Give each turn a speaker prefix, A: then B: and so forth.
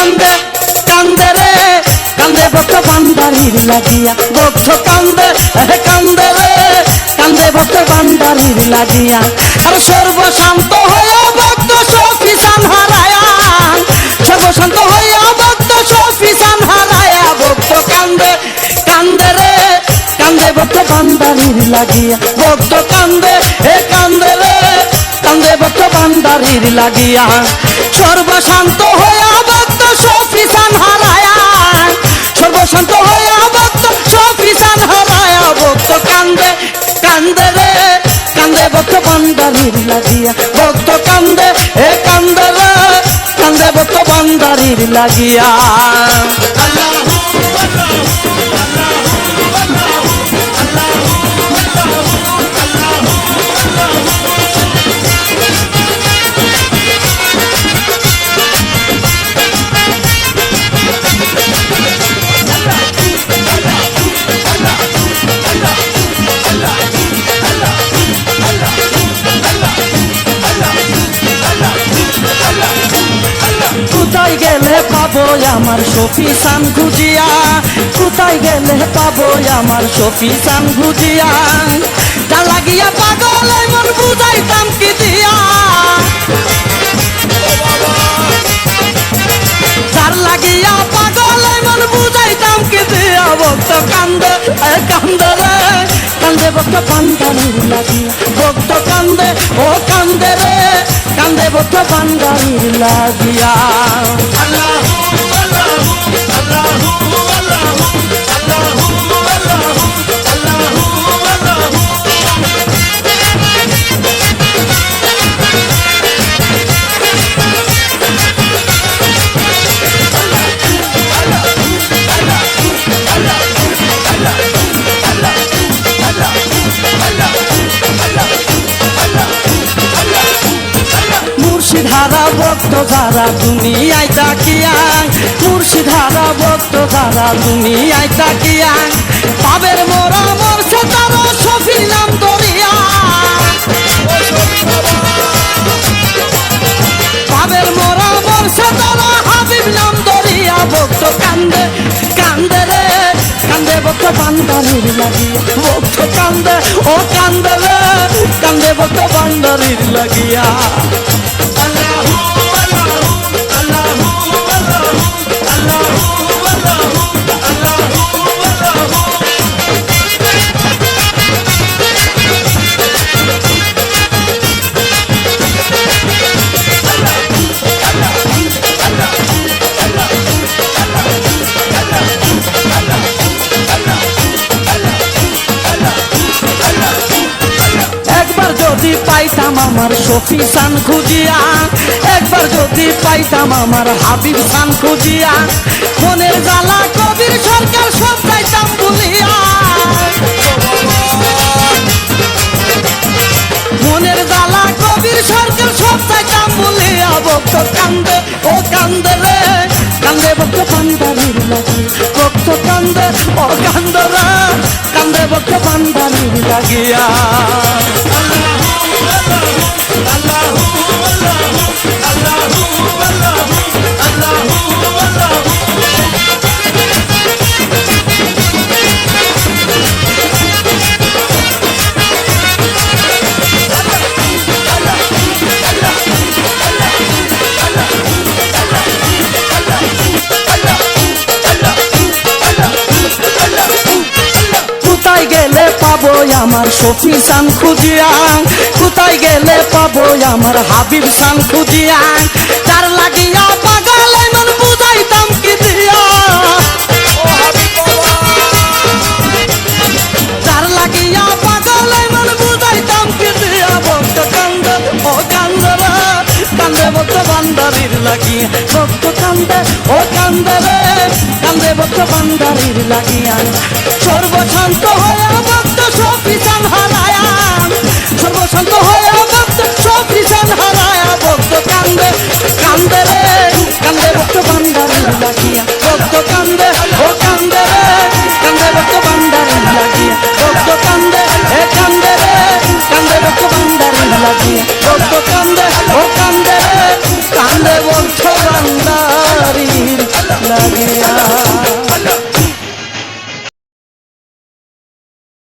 A: কান্দে কান্দে রে কান্দে ভক্ত বান্দারির লাগিয়া ভক্ত কান্দে কান্দে রে কান্দে ভক্ত বান্দারির লাগিয়া আর সর্বশান্ত হইয়া ভক্ত সফিসান হারায়া সর্বশান্ত হইয়া ভক্ত সফিসান হারায়া ভক্ত কান্দে কান্দে রে কান্দে ভক্ত বান্দারির লাগিয়া ভক্ত কান্দে কান্দে রে কান্দে ভক্ত বান্দারির লাগিয়া সর্বশান্ত হইয়া ভক্ত সফিসান হারায়া সর্বশান্ত হইয়া ভক্ত সফিসান হারায়া ভক্ত কান্দে কান্দে রে কান্দে ভক্ত বান্দারির লাগিয়া ভক্ত কান্দে কান্দে রে কান্দে ভক্ত বান্দারির লাগিয়া কোথায় গেলে পাবো আমার সফিসান খুঁজিয়া কোথায় গেলে পাবো আমার সফিসান খুঁজিয়া যা লাগিয়া পাগল মন বুঝাইতাম কি দিয়া যার লাগিয়া পাগল মন বুঝাইতাম কি দিয়া ভক্ত কান্দে কান্দে রে কান্দে ভক্ত বান্দারির লাগিয়া ভক্ত কান্দে ও কান্দে রে কান্দে ভক্ত বান্দারির লাগিয়া মুর্শিদারা ভক্ত যারা দুনিয়ায় তাকিয়া মুর্শিদারা ভক্ত যারা দুনিয়ায় তাকিয়া পাবের মোরা মরছে তারা সফির নাম ধরিয়া পাবের মোরা মরছে তারা হাবিব নাম ধরিয়া ভক্ত কান্দে কান্দে রে কান্দে ভক্ত বান্দারির লাগিয়া ভক্ত কান্দে ও কান্দে রে কান্দে ভক্ত বান্দারির লাগিয়া যদি পাইতাম আমার সফিসান খুঁজিয়া একবার যদি পাইতাম আমার হাবিব সান খুঁজিয়া মনের জ্বালা কবির সরকার সব চাইতাম বলিয়া মনের জ্বালা কবির সরকার সব চাইতাম বলিয়া ভক্ত কান্দে ও কান্দে রে কান্দে ভক্ত বান্দারির লাগিয়া ভক্ত কান্দে ও কান্দে রে কান্দে ভক্ত বান্দারির লাগিয়া কোথায় গেলে পাবো আমার সফিসান খুঁজিয়া কোথায় গেলে পাবো আমার হাবিব সান খুঁজিয়া যার লাগিয়া পাগল মন বুঝাইতাম কি দিয়া যার লাগিয়া পাগল মন বুঝাইতাম কি দিয়া ভক্ত কান্দে ও কান্দে রে কান্দে ভক্ত বান্দারির লাগিয়া ভক্ত কান্দে ও কান্দে রে কান্দে ভক্ত বান্দারির লাগিয়া সর্বশান্ত হইয়া ভক্ত সফিসান হারায়া সর্বশান্ত হইয়া ভক্ত সফিসান হারায়া ভক্ত কান্দে কান্দে রে কান্দে ভক্ত বান্দারির লাগিয়া ভক্ত কান্দে